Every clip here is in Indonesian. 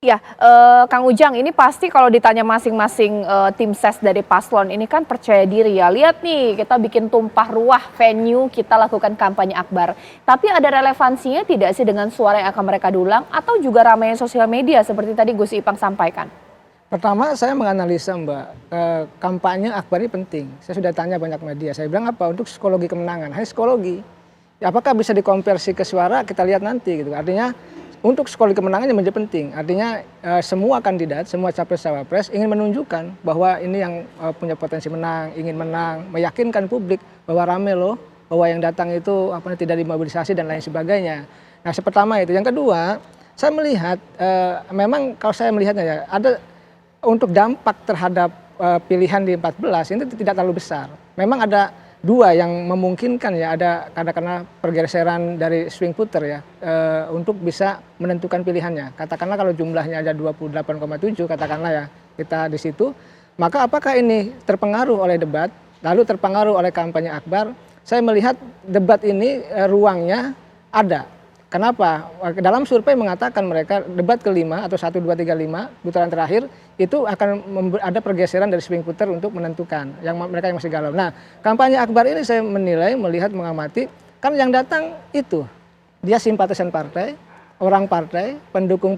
Ya, Kang Ujang, ini pasti kalau ditanya masing-masing, tim ses dari paslon ini kan percaya diri ya, "Lihat nih, kita bikin tumpah ruah venue, kita lakukan kampanye akbar." Tapi ada relevansinya tidak sih dengan suara yang akan mereka dulang atau juga ramainya sosial media seperti tadi Gus Ipang sampaikan? Pertama saya menganalisa Mbak, kampanye akbar ini penting. Saya sudah tanya banyak media, saya bilang apa, untuk psikologi kemenangan, hanya psikologi. Ya apakah bisa dikonversi ke suara, kita lihat nanti gitu. Artinya untuk psikologi kemenangan yang menjadi penting. Artinya semua kandidat, semua capres-cawapres ingin menunjukkan bahwa ini yang punya potensi menang, ingin menang, meyakinkan publik bahwa rame loh, bahwa yang datang itu tidak dimobilisasi dan lain sebagainya. Nah, pertama itu. Yang kedua, saya melihat memang kalau saya melihatnya ya, ada untuk dampak terhadap pilihan di 14 ini tidak terlalu besar. Memang ada dua yang memungkinkan ya, ada karena pergeseran dari swing voter ya, untuk bisa menentukan pilihannya. Katakanlah kalau jumlahnya ada 28,7 katakanlah ya, kita di situ, maka apakah ini terpengaruh oleh debat, lalu terpengaruh oleh kampanye akbar? Saya melihat debat ini ruangnya ada. Kenapa? Dalam survei mengatakan mereka debat kelima atau 1, 2, 3, 5 putaran terakhir itu akan ada pergeseran dari swing voter untuk menentukan mereka yang masih galau. Nah, kampanye akbar ini saya menilai, melihat, mengamati, kan yang datang itu dia simpatisan partai, orang partai, pendukung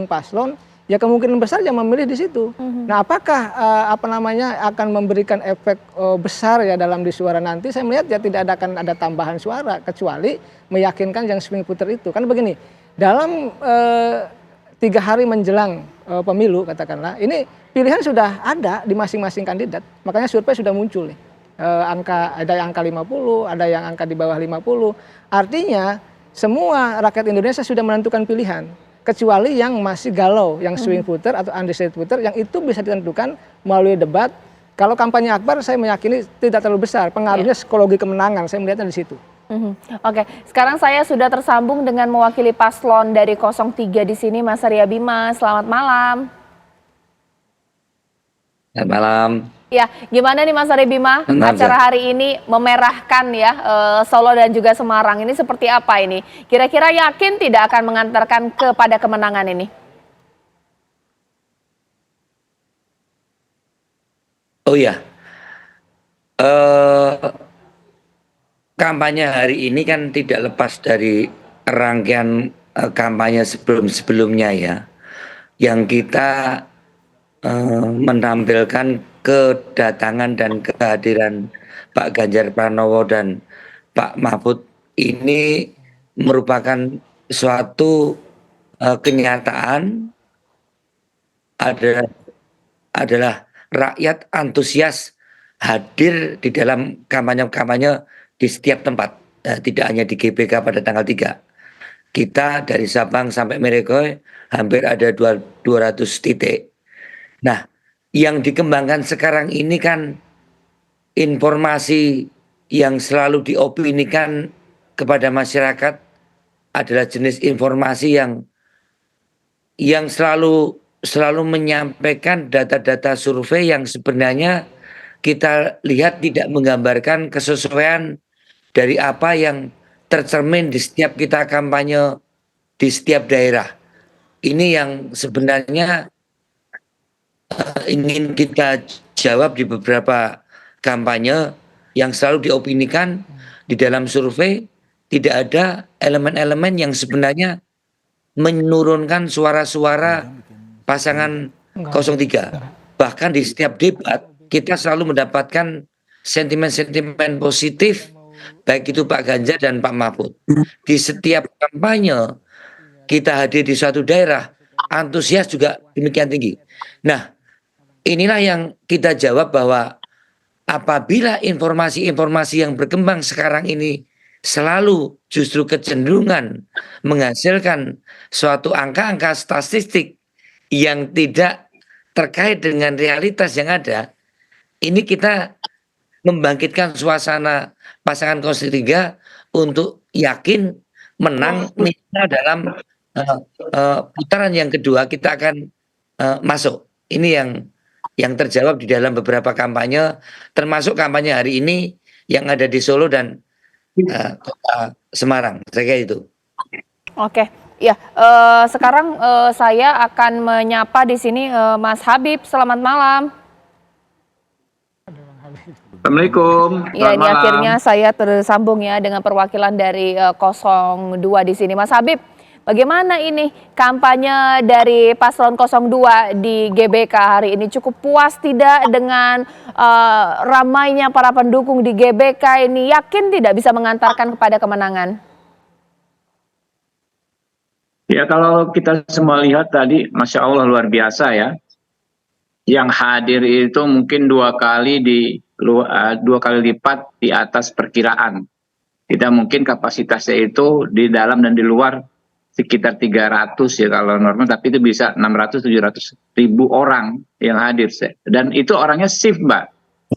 paslon, ya kemungkinan besar yang memilih di situ. Nah, apakah akan memberikan efek besar ya dalam di suara nanti? Saya melihat ya tidak akan ada tambahan suara kecuali meyakinkan yang swing voter itu. Kan begini, dalam 3 hari menjelang pemilu katakanlah, ini pilihan sudah ada di masing-masing kandidat. Makanya survei sudah muncul nih. Ada yang angka 50, ada yang angka di bawah 50. Artinya semua rakyat Indonesia sudah menentukan pilihan. Kecuali yang masih galau, yang swing voter atau undecided voter, yang itu bisa ditentukan melalui debat. Kalau kampanye akbar saya meyakini tidak terlalu besar, pengaruhnya psikologi kemenangan, saya melihatnya di situ. Oke, sekarang saya sudah tersambung dengan mewakili paslon dari 03 di sini, Mas Arya Bima. Selamat malam. Selamat malam. Ya, gimana nih Mas Arya Bima? Acara hari ini memerahkan ya Solo dan juga Semarang. Ini seperti apa ini? Kira-kira yakin tidak akan mengantarkan kepada kemenangan ini? Oh iya, kampanye hari ini kan tidak lepas dari rangkaian kampanye sebelum-sebelumnya ya, yang kita menampilkan kedatangan dan kehadiran Pak Ganjar Pranowo dan Pak Mahfud ini merupakan suatu kenyataan adalah rakyat antusias hadir di dalam kampanye-kampanye di setiap tempat, tidak hanya di GBK pada tanggal 3. Kita dari Sabang sampai Merauke hampir ada 200 titik. Nah, yang dikembangkan sekarang ini kan informasi yang selalu diopinikan kepada masyarakat adalah jenis informasi yang selalu menyampaikan data-data survei yang sebenarnya kita lihat tidak menggambarkan kesesuaian dari apa yang tercermin di setiap kita kampanye di setiap daerah. Ini yang sebenarnya ingin kita jawab di beberapa kampanye yang selalu diopinikan di dalam survei. Tidak ada elemen-elemen yang sebenarnya menurunkan suara-suara pasangan 03. Bahkan di setiap debat kita selalu mendapatkan sentimen-sentimen positif, baik itu Pak Ganjar dan Pak Mahfud. Di setiap kampanye kita hadir di suatu daerah, antusias juga demikian tinggi. Nah, inilah yang kita jawab bahwa apabila informasi-informasi yang berkembang sekarang ini selalu justru kecenderungan menghasilkan suatu angka-angka statistik yang tidak terkait dengan realitas yang ada, ini kita membangkitkan suasana pasangan 03 untuk yakin menang minimal dalam putaran yang kedua kita akan masuk. Ini yang terjawab di dalam beberapa kampanye, termasuk kampanye hari ini yang ada di Solo dan Kota Semarang. Saya kira itu. Oke, Ya, sekarang saya akan menyapa di sini Mas Habib. Selamat malam. Assalamualaikum, Ya, selamat ini malam. akhirnya saya tersambung ya dengan perwakilan dari 02 di sini. Mas Habib, bagaimana ini kampanye dari Paslon 02 di GBK hari ini? Cukup puas tidak dengan ramainya para pendukung di GBK ini? Yakin tidak bisa mengantarkan kepada kemenangan? Ya kalau kita semua lihat tadi, Masya Allah luar biasa ya. Yang hadir itu mungkin dua kali lipat di atas perkiraan. Kita mungkin kapasitasnya itu di dalam dan di luar sekitar 300 ya kalau normal, tapi itu bisa 600-700 ribu orang yang hadir. Dan itu orangnya shift, Mbak.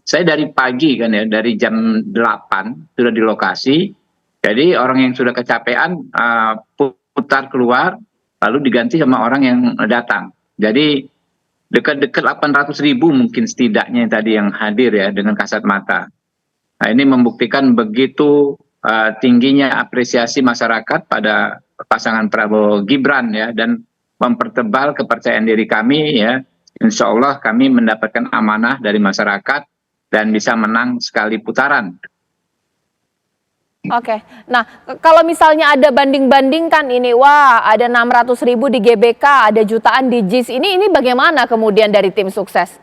Saya dari pagi kan ya, dari jam 8 sudah di lokasi. Jadi orang yang sudah kecapean putar keluar, lalu diganti sama orang yang datang. Jadi dekat-dekat 800 ribu mungkin setidaknya tadi yang hadir ya dengan kasat mata. Nah ini membuktikan begitu tingginya apresiasi masyarakat pada pasangan Prabowo Gibran ya, dan mempertebal kepercayaan diri kami ya. Insya Allah kami mendapatkan amanah dari masyarakat dan bisa menang sekali putaran. Oke, nah kalau misalnya ada banding-bandingkan ini, wah ada 600 ribu di GBK, ada jutaan di JIS, ini bagaimana kemudian dari tim sukses?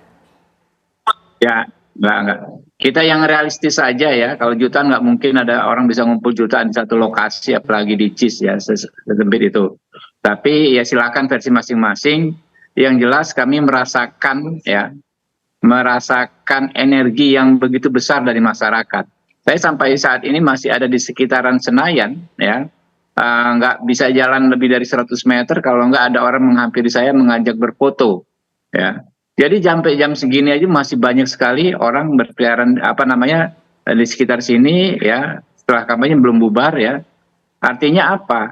Ya, enggak. Kita yang realistis saja ya, kalau jutaan nggak mungkin ada orang bisa ngumpul jutaan di satu lokasi, apalagi di JIS ya, sesempit itu. Tapi ya silakan versi masing-masing, yang jelas kami merasakan energi yang begitu besar dari masyarakat. Saya sampai saat ini masih ada di sekitaran Senayan ya, nggak bisa jalan lebih dari 100 meter kalau nggak ada orang menghampiri saya mengajak berfoto ya. Jadi sampai jam segini aja masih banyak sekali orang berkeliaran di sekitar sini ya, setelah kampanye belum bubar ya. Artinya apa?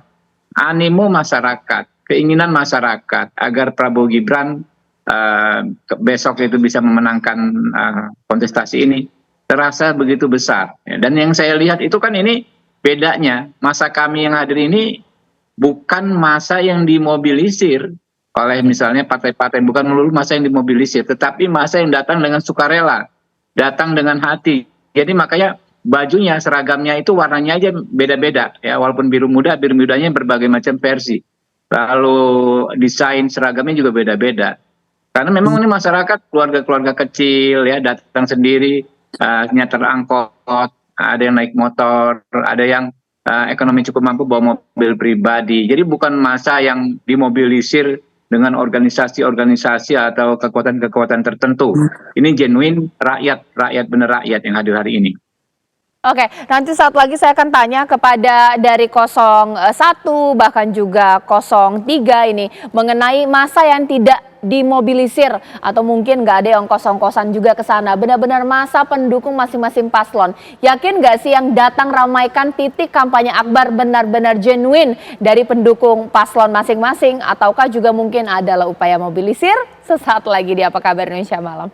Animo masyarakat, keinginan masyarakat agar Prabowo Gibran besok itu bisa memenangkan kontestasi ini terasa begitu besar. Dan yang saya lihat itu kan ini bedanya, masa kami yang hadir ini bukan masa yang dimobilisir oleh misalnya partai-partai, bukan melulu masa yang dimobilisir, tetapi masa yang datang dengan sukarela, datang dengan hati. Jadi makanya bajunya, seragamnya itu warnanya aja beda-beda ya, walaupun biru mudanya berbagai macam versi. Lalu desain seragamnya juga beda-beda. Karena memang ini masyarakat keluarga-keluarga kecil ya, datang sendiri, nyeter angkot, ada yang naik motor, ada yang ekonomi cukup mampu bawa mobil pribadi. Jadi bukan masa yang dimobilisir dengan organisasi-organisasi atau kekuatan-kekuatan tertentu. Ini genuine rakyat bener rakyat yang hadir hari ini. Oke, nanti saat lagi saya akan tanya kepada dari 01 bahkan juga 03 ini mengenai masa yang tidak dimobilisir atau mungkin nggak ada yang kosong-kosan juga ke sana. Benar-benar masa pendukung masing-masing paslon. Yakin nggak sih yang datang ramaikan titik kampanye akbar benar-benar genuine dari pendukung paslon masing-masing, ataukah juga mungkin adalah upaya mobilisir? Sesaat lagi di Apa Kabar Indonesia Malam.